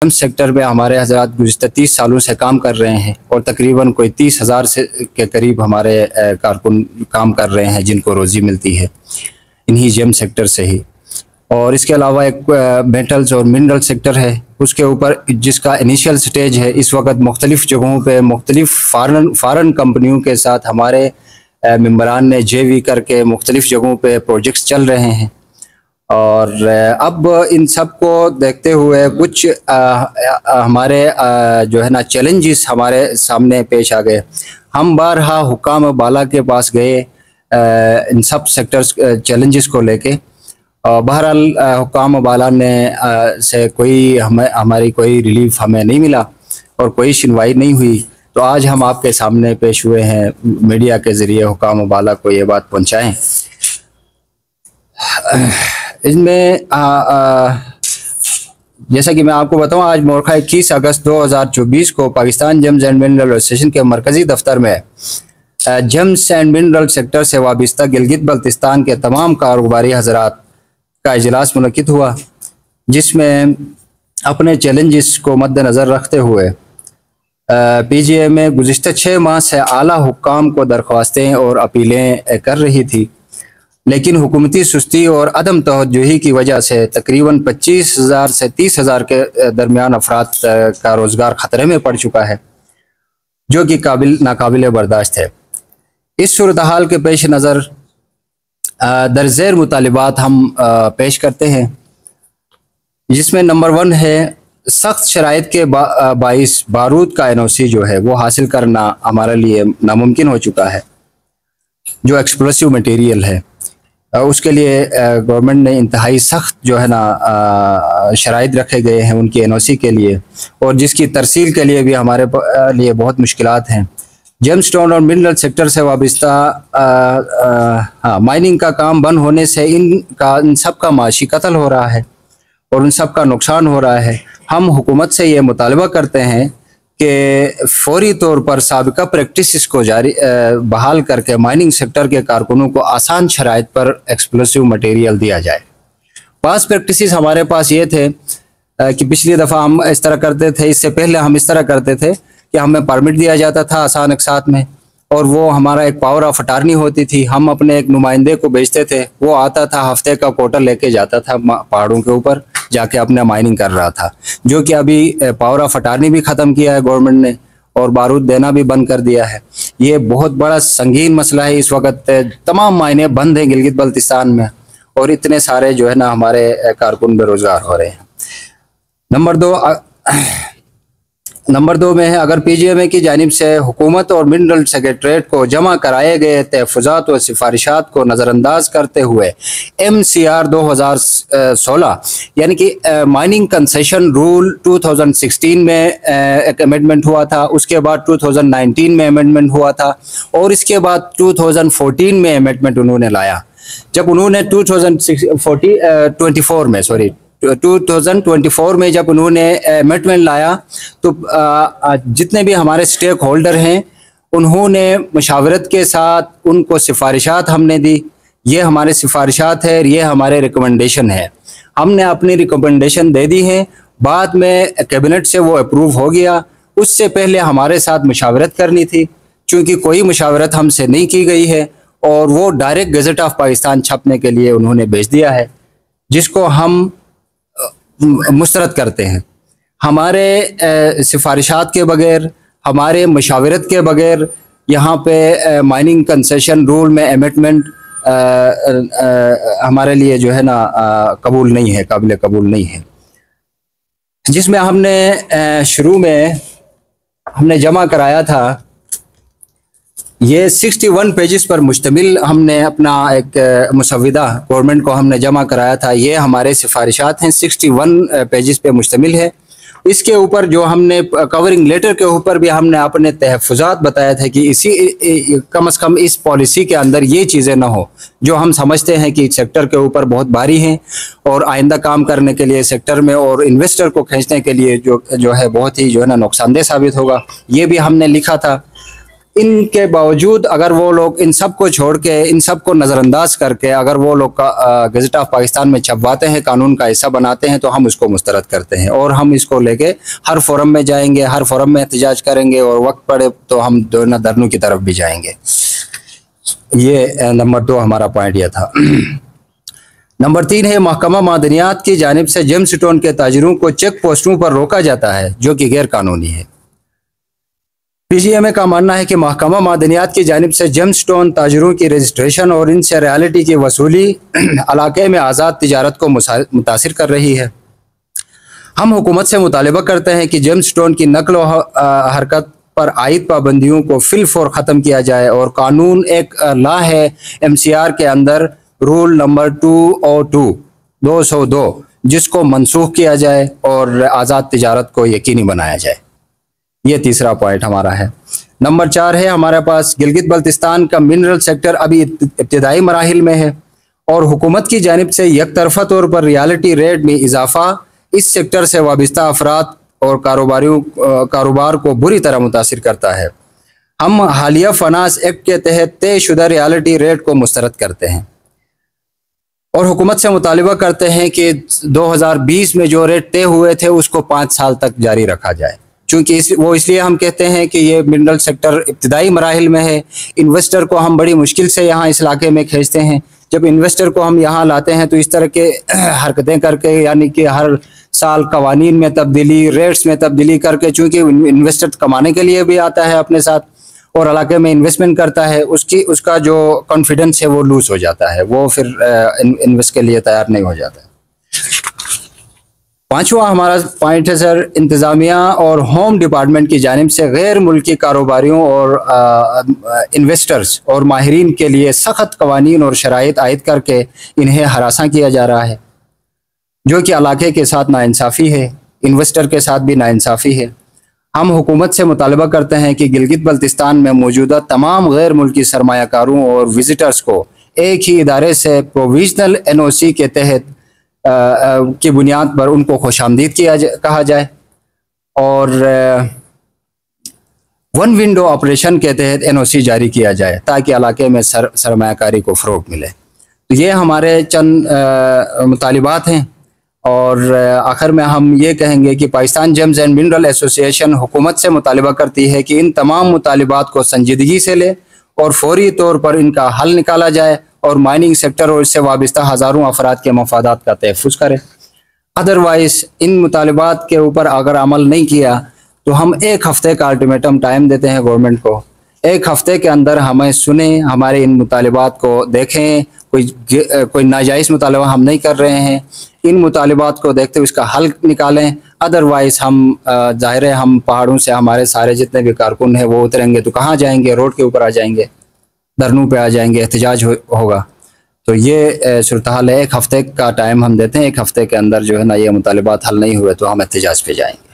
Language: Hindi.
हम सेक्टर में हमारे हजरात गुज़िश्ता 30 सालों से काम कर रहे हैं और तकरीबन कोई 30,000 से के करीब हमारे कारकुन काम कर रहे हैं जिनको रोज़ी मिलती है इन्हीं जेम सेक्टर से ही। और इसके अलावा एक मेटल्स और मिनरल सेक्टर है उसके ऊपर, जिसका इनिशियल स्टेज है। इस वक्त मुख्तलिफ़ जगहों पे मुख्तलिफ़ फ़ारन कंपनियों के साथ हमारे मेंबरान ने JV करके मुख्तलिफ़ जगहों पे प्रोजेक्ट्स चल रहे हैं। और अब इन सब को देखते हुए कुछ हमारे जो है ना चैलेंजेस हमारे सामने पेश आ गए। हम बारहा हुक्काम बाला के पास गए इन सब सेक्टर्स चैलेंजेस को लेके। बहरहाल हुक्काम बाला ने से कोई हमारी कोई रिलीफ हमें नहीं मिला और कोई सुनवाई नहीं हुई। तो आज हम आपके सामने पेश हुए हैं मीडिया के ज़रिए हुक्काम बाला को ये बात पहुँचाएँ। इसमें जैसा कि मैं आपको बताऊं, आज मोरखा 21 अगस्त 2024 को Pakistan James and mineral association के मरकज़ी दफ्तर में जेम्स एंड मिनरल सेक्टर से वाबस्ता गिलगित बल्तिस्तान के तमाम कारोबारी हजरात का इजलास मुनक्किद हुआ, जिसमें अपने चैलेंजेस को मद्देनज़र रखते हुए PGA में गुज़िश्ता 6 माह से आला हुक्काम को दरख्वास्तें और अपीलें कर रही थी, लेकिन हुकूमती सुस्ती और अदम तवज्जुही की वजह से तकरीबन 25,000 से 30,000 के दरमियान अफराद का रोज़गार ख़तरे में पड़ चुका है, जो कि नाकाबिल बर्दाश्त है। इस सूरत हाल के पेश नज़र दरज़ेर मुतालिबात हम पेश करते हैं, जिसमें नंबर 1 है सख्त शराइत के बाइस बारूद का NOC जो है वो हासिल करना हमारे लिए नामुमकिन हो चुका है। जो एक्सप्लोसिव मटेरियल है उसके लिए गवर्नमेंट ने इंतहाई सख्त जो है ना शराइत रखे गए हैं उनकी NOC के लिए, और जिसकी तरसील के लिए भी हमारे लिए बहुत मुश्किलात हैं। जेमस्टोन और मिनरल सेक्टर से वाबस्ता माइनिंग का काम बंद होने से इन सब का माशी कत्ल हो रहा है और उन सब का नुकसान हो रहा है। हम हुकूमत से ये मुतालबा करते हैं कि फौरी तौर पर साबिका प्रैक्टिस को जारी बहाल करके माइनिंग सेक्टर के कारकुनों को आसान शराइत पर एक्सप्लोसिव मटेरियल दिया जाए। पास प्रैक्टिस हमारे पास ये थे कि पिछली दफ़ा हम इस तरह करते थे, इससे पहले हम इस तरह करते थे कि हमें परमिट दिया जाता था आसान अकसात में, और वो हमारा एक पावर ऑफ अटार्नी होती थी। हम अपने एक नुमाइंदे को भेजते थे, वो आता था हफ्ते का कोटा लेके जाता था पहाड़ों के ऊपर जाके अपने माइनिंग कर रहा था, जो कि अभी पावर ऑफ अटार्नी भी ख़त्म किया है गवर्नमेंट ने और बारूद देना भी बंद कर दिया है। ये बहुत बड़ा संगीन मसला है। इस वक्त तमाम मायने बंद हैं गिलगित बल्तिस्तान में और इतने सारे जो है ना हमारे कारकुन बेरोज़गार हो रहे हैं। नंबर दो में है, अगर PGMA की जानिब से हुकूमत और मिनरल सेक्रेटरीट को जमा कराए गए तहफ़्फ़ुज़ात और सिफारिशात को नज़रअंदाज करते हुए MCR 2016 यानी कि माइनिंग कंसेशन रूल 2016 में एक अमेंडमेंट हुआ था, उसके बाद 2019 में अमेंडमेंट हुआ था और इसके बाद 2014 में अमेंडमेंट उन्होंने लाया। जब उन्होंने 2024 में जब उन्होंने अमेंडमेंट लाया तो जितने भी हमारे स्टेक होल्डर हैं उन्होंने मुशावरत के साथ उनको सिफारिशात हमने दी। ये हमारे सिफारिशात है, ये हमारे रिकमेंडेशन है। हमने अपनी रिकमेंडेशन दे दी है, बाद में कैबिनेट से वो अप्रूव हो गया। उससे पहले हमारे साथ मुशावरत करनी थी, चूँकि कोई मुशावरत हमसे नहीं की गई है और वो डायरेक्ट गज़ट ऑफ पाकिस्तान छपने के लिए उन्होंने भेज दिया है, जिसको हम मुस्तरद करते हैं। हमारे सिफारिशात के बगैर, हमारे मशावरत के बगैर यहाँ पे माइनिंग कंसेशन रूल में अमेंडमेंट हमारे लिए जो है ना कबूल नहीं है, काबिल कबूल नहीं है। जिसमें हमने शुरू में हमने जमा कराया था, ये 61 पेजेस पर मुश्तमिल हमने अपना एक मुसविदा गवर्नमेंट को हमने जमा कराया था। ये हमारे सिफारिशात हैं, 61 पेजेस पे मुश्तमिल है। इसके ऊपर जो हमने कवरिंग लेटर के ऊपर भी हमने अपने तहफ़्फ़ुज़ात बताया था कि इसी कम से कम इस पॉलिसी के अंदर ये चीज़ें ना हो जो हम समझते हैं कि सेक्टर के ऊपर बहुत भारी हैं और आइंदा काम करने के लिए सेक्टर में और इन्वेस्टर को खींचने के लिए जो है बहुत ही जो है ना नुकसानदेह साबित होगा। ये भी हमने लिखा था। इनके बावजूद अगर वो लोग इन सब को छोड़ के, इन सब को नज़रअंदाज करके अगर वो लोग गज़ट ऑफ पाकिस्तान में छपवाते हैं, कानून का हिस्सा बनाते हैं, तो हम उसको मुस्तरद करते हैं और हम इसको लेके हर फोरम में जाएंगे, हर फोरम में एहतजाज करेंगे और वक्त पड़े तो हम दोनों धरनों की तरफ भी जाएंगे। ये नंबर 2 हमारा पॉइंट यह था। नंबर 3 है, महकमा मादनियात की जानिब से जेम स्टोन के ताजिरों को चेक पोस्टों पर रोका जाता है जो कि गैर कानूनी है। पीजीएमए का मानना है कि महकमा मादनियात की जानिब से जेम स्टोन ताजिरों की रजिस्ट्रेशन और इनसे रॉयल्टी की वसूली इलाके में आज़ाद तिजारत को मुतासिर कर रही है। हम हुकूमत से मुतालिबा करते हैं कि जेम स्टोन की नकल हरकत पर आयद पाबंदियों को फिलफौर ख़त्म किया जाए और कानून एक लॉ है MCR के अंदर रूल नंबर 202 जिसको मनसूख किया जाए और आज़ाद तिजारत को यकीनी बनाया जाए। ये तीसरा पॉइंट हमारा है। नंबर 4 है, हमारे पास गिलगित बल्तिस्तान का मिनरल सेक्टर अभी इब्तिदाई मराहिल में है और हुकूमत की जानिब से एक तरफा तौर पर रियल्टी रेट में इजाफा इस सेक्टर से वाबस्ता अफराद और कारोबार को बुरी तरह मुतासिर करता है। हम हालिया फाइनेंस एक्ट के तहत तय शुदा रियल्टी रेट को मुस्तरद करते हैं और हुकूमत से मुतालिबा करते हैं कि 2020 में जो रेट तय हुए थे उसको 5 साल तक जारी रखा जाए। चूँकि इसलिए हम कहते हैं कि ये मिनरल सेक्टर इब्तिदाई मराहिल में है। इन्वेस्टर को हम बड़ी मुश्किल से यहाँ इस इलाके में खींचते हैं। जब इन्वेस्टर को हम यहाँ लाते हैं तो इस तरह के हरकतें करके, यानी कि हर साल कवानीन में तब्दीली, रेट्स में तब्दीली करके, चूँकि इन्वेस्टर कमाने के लिए भी आता है अपने साथ और इलाके में इन्वेस्टमेंट करता है, उसका जो कॉन्फिडेंस है वो लूज हो जाता है, वो फिर इन्वेस्ट के लिए तैयार नहीं हो जाता है। 5वां हमारा पॉइंट है सर, इंतज़ामिया और होम डिपार्टमेंट की जानिब से गैर मुल्की कारोबारियों और इन्वेस्टर्स और माहिरीन के लिए सख्त कवानीन और शराइत आयद करके इन्हें हरासा किया जा रहा है, जो कि इलाके के साथ नाइंसाफ़ी है, इन्वेस्टर के साथ भी नाइंसाफ़ी है। हम हुकूमत से मुतालबा करते हैं कि गिलगित बल्तिस्तान में मौजूदा तमाम गैर मुल्की सरमायाकारों और विजिटर्स को एक ही इदारे से प्रोविजनल NOC के तहत की बुनियाद पर उनको खुशामदीद कहा जाए और वन विंडो ऑपरेशन के तहत NOC जारी किया जाए ताकि इलाके में सरमायाकारी को फ़रोग़ मिले। तो ये हमारे चंद मुतालिबात हैं और आखिर में हम ये कहेंगे कि Pakistan James and mineral association हुकूमत से मुतालिबा करती है कि इन तमाम मुतालिबात को संजीदगी से ले और फौरी तौर पर इनका हल निकाला जाए और माइनिंग सेक्टर और इससे वाबस्ता हज़ारों अफराद के मफादात का तहफ़्फ़ुज़ करे। अदरवाइज़ इन मुतालिबात के ऊपर अगर अमल नहीं किया तो हम 1 हफ़्ते का अल्टीमेटम टाइम देते हैं गवर्नमेंट को। 1 हफ़्ते के अंदर हमें सुने, हमारे इन मुतालिबात को देखें, कोई नाजायज़ मुतालबा हम नहीं कर रहे हैं, इन मुतालिबात को देखते हुए इसका हल निकालें। अदरवाइज़ हम ज़ाहिर है हम पहाड़ों से हमारे सारे जितने भी कारकुन हैं वो उतरेंगे तो कहाँ जाएंगे, रोड के ऊपर आ जाएंगे, धरनों पे आ जाएंगे, एहतजाज होगा। तो ये सूरत हाल है। 1 हफ़्ते का टाइम हम देते हैं, 1 हफ़्ते के अंदर जो है ना ये मुतालिबात हल नहीं हुए तो हम एहतजाज पे जाएंगे।